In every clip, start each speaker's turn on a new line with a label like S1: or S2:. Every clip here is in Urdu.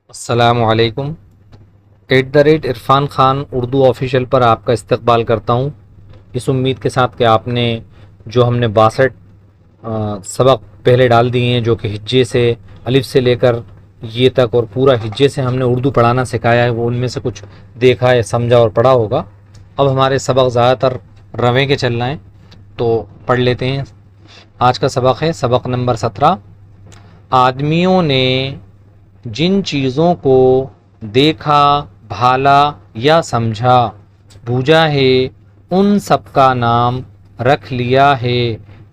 S1: السلام علیکم۔ @عرفان خان اردو آفیشیل پر آپ کا استقبال کرتا ہوں، اس امید کے ساتھ کہ آپ نے جو ہم نے 62 سبق پہلے ڈال دیے ہیں، جو کہ ہجے سے الف سے لے کر یہ تک اور پورا ہجے سے ہم نے اردو پڑھانا سکھایا ہے، وہ ان میں سے کچھ دیکھا ہے، سمجھا اور پڑھا ہوگا۔ اب ہمارے سبق زیادہ تر رویں کے چل رہے ہیں تو پڑھ لیتے ہیں۔ آج کا سبق ہے سبق نمبر 17۔ آدمیوں نے جن چیزوں کو دیکھا، بھالا یا سمجھا، بوجھا ہے، ان سب کا نام رکھ لیا ہے۔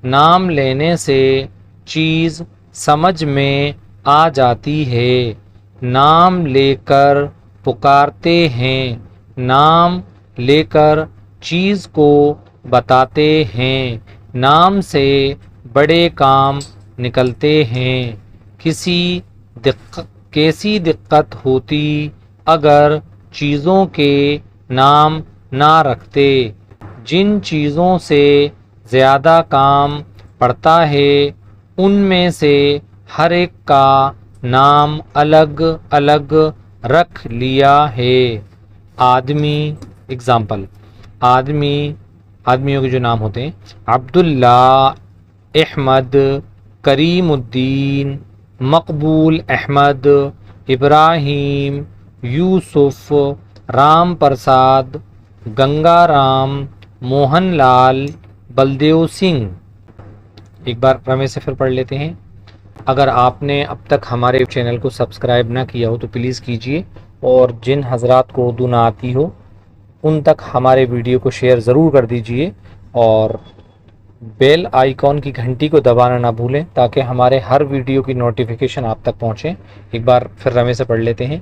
S1: نام لینے سے چیز سمجھ میں آ جاتی ہے۔ نام لے کر پکارتے ہیں، نام لے کر چیز کو بتاتے ہیں۔ نام سے بڑے کام نکلتے ہیں۔ کیسی دقت ہوتی اگر چیزوں کے نام نہ رکھتے۔ جن چیزوں سے زیادہ کام پڑتا ہے ان میں سے ہر ایک کا نام الگ الگ رکھ لیا ہے۔ آدمی اگزامپل، آدمیوں کے جو نام ہوتے ہیں: عبداللہ، احمد، کریم الدین، مقبول احمد، ابراہیم، یوسف، رام پرساد، گنگا رام، موہن لال، بلدیو سنگھ۔ ایک بار رمے سے پھر پڑھ لیتے ہیں۔ اگر آپ نے اب تک ہمارے چینل کو سبسکرائب نہ کیا ہو تو پلیز کیجئے، اور جن حضرات کو اردو نہ آتی ہو ان تک ہمارے ویڈیو کو شیئر ضرور کر دیجئے، اور بیل آئیکن کی گھنٹی کو دبانا نہ بھولیں تاکہ ہمارے ہر ویڈیو کی نوٹیفیکیشن آپ تک پہنچے۔ ایک بار پھر رمے سے پڑھ لیتے ہیں۔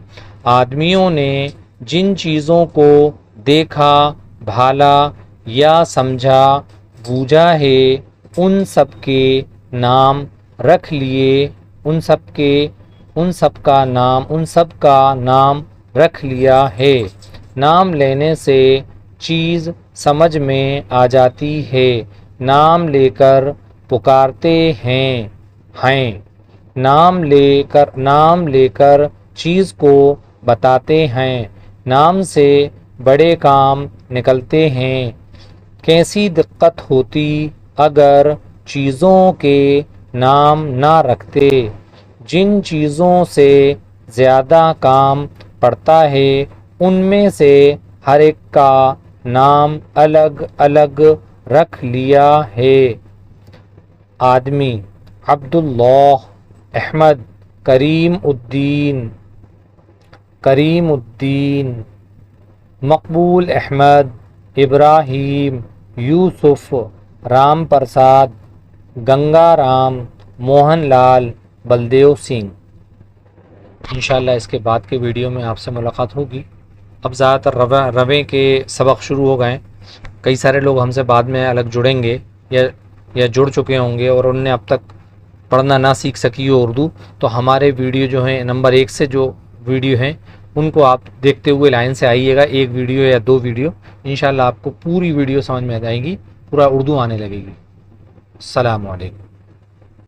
S1: آدمیوں نے جن چیزوں کو دیکھا، بھالا یا سمجھا، بوجھا ہے، ان سب کے نام رکھ لیے۔ ان سب کا نام رکھ لیا ہے۔ نام لینے سے چیز سمجھ میں آ جاتی ہے۔ نام لے کر پکارتے ہیں۔ نام لے کر چیز کو بتاتے ہیں۔ نام سے بڑے کام نکلتے ہیں۔ کیسی دقت ہوتی اگر چیزوں کے نام نہ رکھتے۔ جن چیزوں سے زیادہ کام پڑتا ہے ان میں سے ہر ایک کا نام الگ الگ رکھ لیا ہے۔ آدمی: عبداللہ، احمد، کریم الدین، مقبول احمد، ابراہیم، یوسف، رام پرساد، گنگا رام، موہن لال، بلدیو سنگھ۔ انشاءاللہ اس کے بعد کے ویڈیو میں آپ سے ملاقات ہوگی۔ اب زیادہ تر رویں کے سبق شروع ہو گئے ہیں۔ کئی سارے لوگ ہم سے بعد میں الگ جڑیں گے یا جڑ چکے ہوں گے اور انہوں نے اب تک پڑھنا نہ سیکھ سکی ہو اردو، تو ہمارے ویڈیو جو ہیں نمبر 1 سے جو ویڈیو ہیں ان کو آپ دیکھتے ہوئے لائن سے آئیے گا، 1 ویڈیو یا 2 ویڈیو، انشاءاللہ آپ کو پوری ویڈیو سمجھ میں آ جائے گی، پورا اردو آنے لگے گی۔ السلام علیکم۔